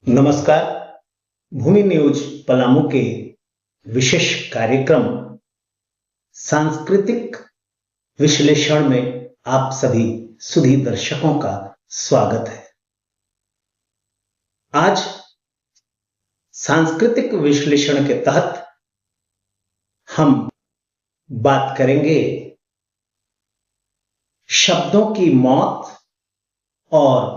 नमस्कार। भूमि न्यूज पलामू के विशेष कार्यक्रम सांस्कृतिक विश्लेषण में आप सभी सुधी दर्शकों का स्वागत है। आज सांस्कृतिक विश्लेषण के तहत हम बात करेंगे शब्दों की मौत और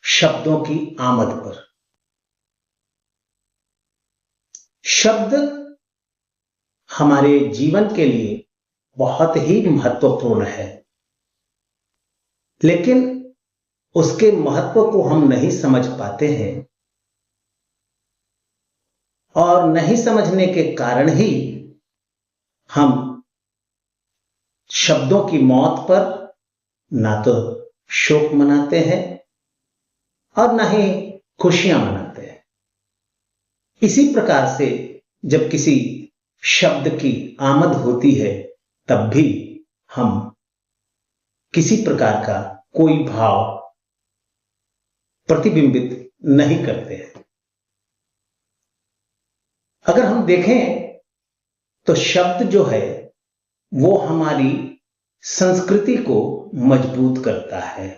शब्दों की आमद पर। शब्द हमारे जीवन के लिए बहुत ही महत्वपूर्ण है, लेकिन उसके महत्व को हम नहीं समझ पाते हैं और नहीं समझने के कारण ही हम शब्दों की मौत पर ना तो शोक मनाते हैं और ना ही खुशियां मनाते हैं। इसी प्रकार से जब किसी शब्द की आमद होती है तब भी हम किसी प्रकार का कोई भाव प्रतिबिंबित नहीं करते हैं। अगर हम देखें तो शब्द जो है वो हमारी संस्कृति को मजबूत करता है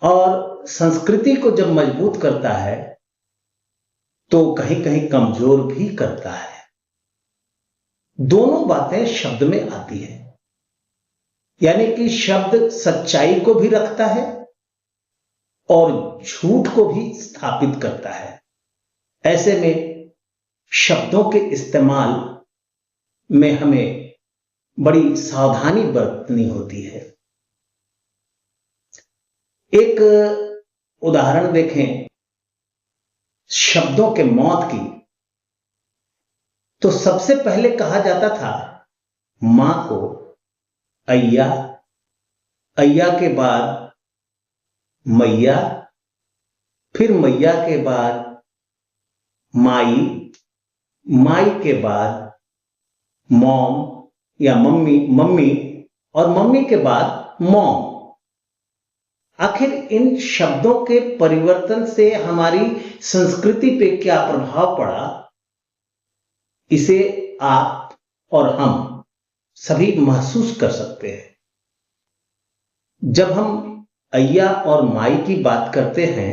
और संस्कृति को जब मजबूत करता है तो कहीं कहीं कमजोर भी करता है। दोनों बातें शब्द में आती है, यानी कि शब्द सच्चाई को भी रखता है और झूठ को भी स्थापित करता है। ऐसे में शब्दों के इस्तेमाल में हमें बड़ी सावधानी बरतनी होती है। एक उदाहरण देखें शब्दों के मौत की, तो सबसे पहले कहा जाता था मां को अय्या, अय्या के बाद मैया, फिर मैया के बाद माई, माई के बाद मॉम या मम्मी, मम्मी और मम्मी के बाद मॉम। आखिर इन शब्दों के परिवर्तन से हमारी संस्कृति पे क्या प्रभाव पड़ा, इसे आप और हम सभी महसूस कर सकते हैं। जब हम अय्या और माई की बात करते हैं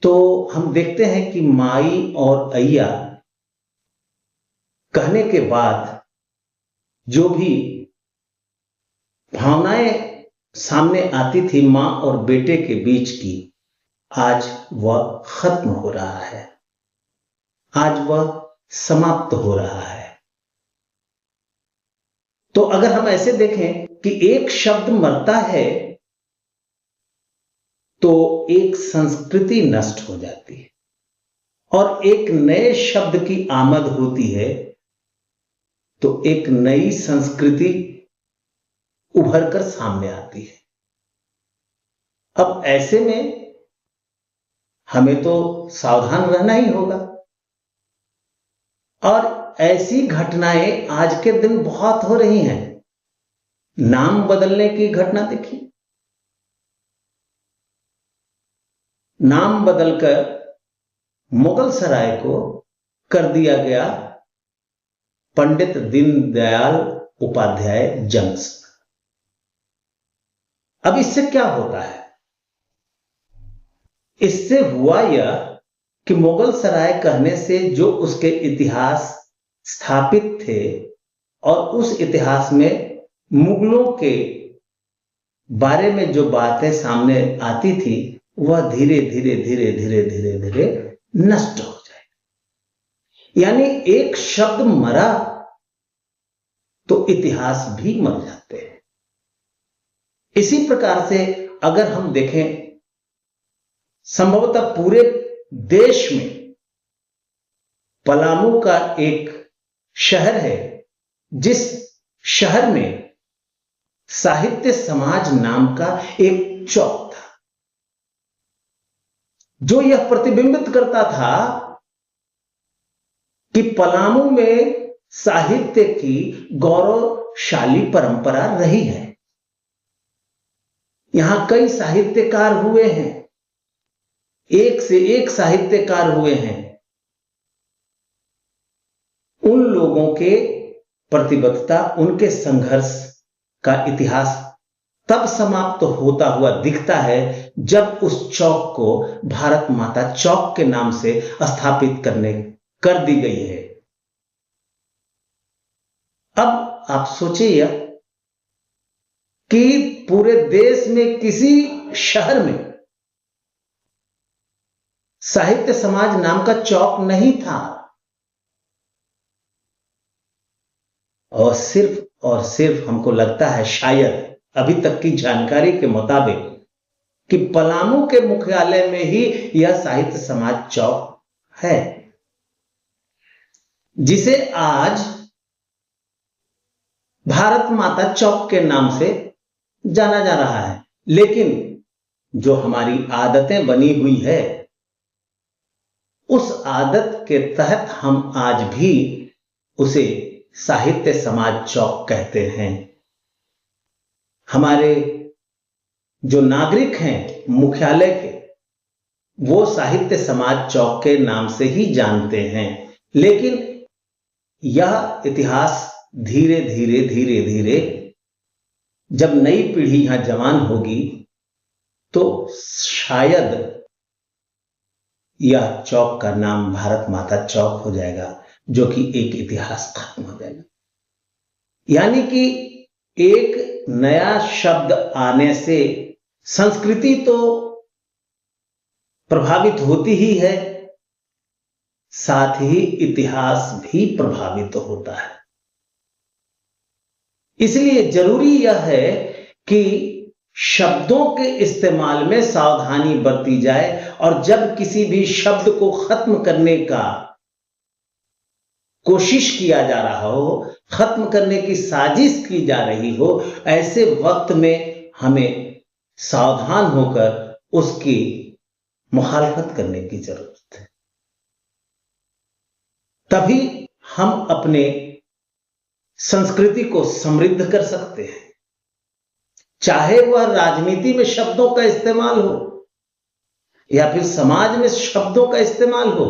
तो हम देखते हैं कि माई और अय्या कहने के बाद जो भी भावनाएं सामने आती थी मां और बेटे के बीच की, आज वह खत्म हो रहा है, आज वह समाप्त हो रहा है। तो अगर हम ऐसे देखें कि एक शब्द मरता है तो एक संस्कृति नष्ट हो जाती है और एक नए शब्द की आमद होती है तो एक नई संस्कृति उभर कर सामने आती है। अब ऐसे में हमें तो सावधान रहना ही होगा और ऐसी घटनाएं आज के दिन बहुत हो रही हैं। नाम बदलने की घटना देखिए, नाम बदलकर मुगल सराय को कर दिया गया पंडित दीनदयाल उपाध्याय जंग संघ। अब इससे क्या होता है? इससे हुआ यह कि मुगल सराय कहने से जो उसके इतिहास स्थापित थे और उस इतिहास में मुगलों के बारे में जो बातें सामने आती थी वह धीरे धीरे धीरे धीरे धीरे धीरे नष्ट हो जाए। यानी एक शब्द मरा तो इतिहास भी मर जाते हैं। इसी प्रकार से अगर हम देखें संभवतः पूरे देश में पलामू का एक शहर है जिस शहर में साहित्य समाज नाम का एक चौक था जो यह प्रतिबिंबित करता था कि पलामू में साहित्य की गौरवशाली परंपरा रही है। यहां कई साहित्यकार हुए हैं, एक से एक साहित्यकार हुए हैं, उन लोगों के प्रतिबद्धता, उनके संघर्ष का इतिहास तब समाप्त होता हुआ दिखता है जब उस चौक को भारत माता चौक के नाम से स्थापित कर दी गई है। अब आप सोचिए कि पूरे देश में किसी शहर में साहित्य समाज नाम का चौक नहीं था, और सिर्फ हमको लगता है, शायद अभी तक की जानकारी के मुताबिक, कि पलामू के मुख्यालय में ही यह साहित्य समाज चौक है, जिसे आज भारत माता चौक के नाम से जाना जा रहा है। लेकिन जो हमारी आदतें बनी हुई है, उस आदत के तहत हम आज भी उसे साहित्य समाज चौक कहते हैं। हमारे जो नागरिक हैं मुख्यालय के, वो साहित्य समाज चौक के नाम से ही जानते हैं। लेकिन यह इतिहास धीरे धीरे जब नई पीढ़ी यहां जवान होगी तो शायद यह चौक का नाम भारत माता चौक हो जाएगा, जो कि एक इतिहास खत्म हो जाएगा। यानी कि एक नया शब्द आने से संस्कृति तो प्रभावित होती ही है, साथ ही इतिहास भी प्रभावित होता है। इसलिए जरूरी यह है कि शब्दों के इस्तेमाल में सावधानी बरती जाए, और जब किसी भी शब्द को खत्म करने का कोशिश किया जा रहा हो, खत्म करने की साजिश की जा रही हो, ऐसे वक्त में हमें सावधान होकर उसकी मुखालफत करने की जरूरत है। तभी हम अपने संस्कृति को समृद्ध कर सकते हैं, चाहे वह राजनीति में शब्दों का इस्तेमाल हो या फिर समाज में शब्दों का इस्तेमाल हो।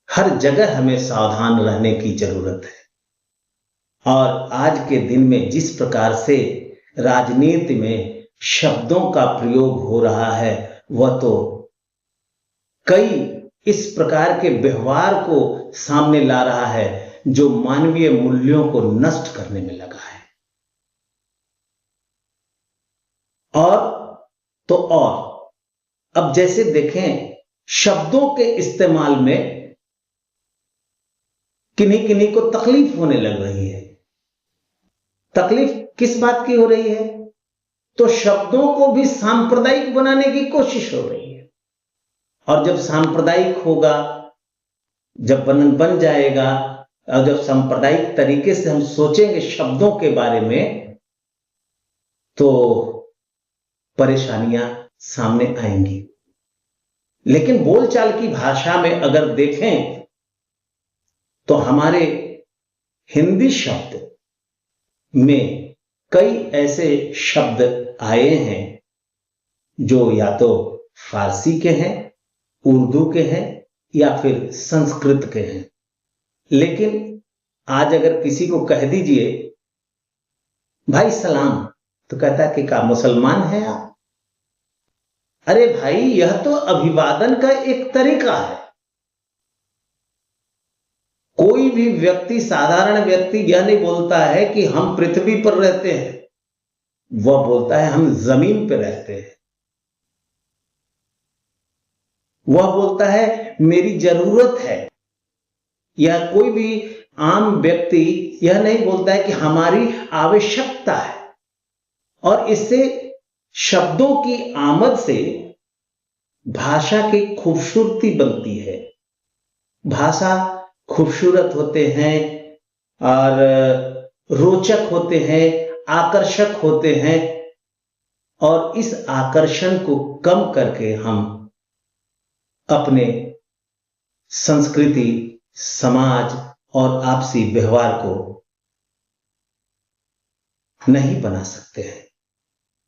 हर जगह हमें सावधान रहने की जरूरत है। और आज के दिन में जिस प्रकार से राजनीति में शब्दों का प्रयोग हो रहा है, वह तो कई इस प्रकार के व्यवहार को सामने ला रहा है जो मानवीय मूल्यों को नष्ट करने में लगा है। और अब जैसे देखें, शब्दों के इस्तेमाल में किन्हीं किन्हीं को तकलीफ होने लग रही है। तकलीफ किस बात की हो रही है? तो शब्दों को भी सांप्रदायिक बनाने की कोशिश हो रही है। और जब सांप्रदायिक होगा, जब बन जाएगा, और जब सांप्रदायिक तरीके से हम सोचेंगे शब्दों के बारे में, तो परेशानियां सामने आएंगी। लेकिन बोलचाल की भाषा में अगर देखें तो हमारे हिंदी शब्द में कई ऐसे शब्द आए हैं जो या तो फारसी के हैं, उर्दू के हैं या फिर संस्कृत के हैं। लेकिन आज अगर किसी को कह दीजिए भाई सलाम, तो कहता है कि क्या मुसलमान हैं आप? अरे भाई, यह तो अभिवादन का एक तरीका है। कोई भी व्यक्ति, साधारण व्यक्ति यह नहीं बोलता है कि हम पृथ्वी पर रहते हैं, वह बोलता है हम जमीन पर रहते हैं। वह बोलता है मेरी जरूरत है। यह कोई भी आम व्यक्ति यह नहीं बोलता है कि हमारी आवश्यकता है। और इससे शब्दों की आमद से भाषा की खूबसूरती बनती है। भाषा खूबसूरत होते हैं और रोचक होते हैं, आकर्षक होते हैं, और इस आकर्षण को कम करके हम अपने संस्कृति, समाज और आपसी व्यवहार को नहीं बना सकते हैं।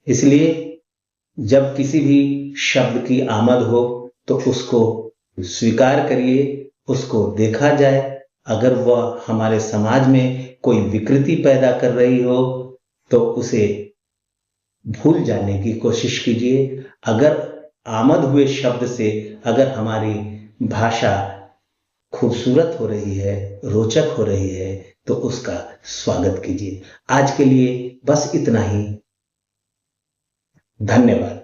इसलिए जब किसी भी शब्द की आमद हो तो उसको स्वीकार करिए, उसको देखा जाए। अगर वह हमारे समाज में कोई विकृति पैदा कर रही हो तो उसे भूल जाने की कोशिश कीजिए। अगर आमद हुए शब्द से अगर हमारी भाषा खूबसूरत हो रही है, रोचक हो रही है, तो उसका स्वागत कीजिए। आज के लिए बस इतना ही। धन्यवाद।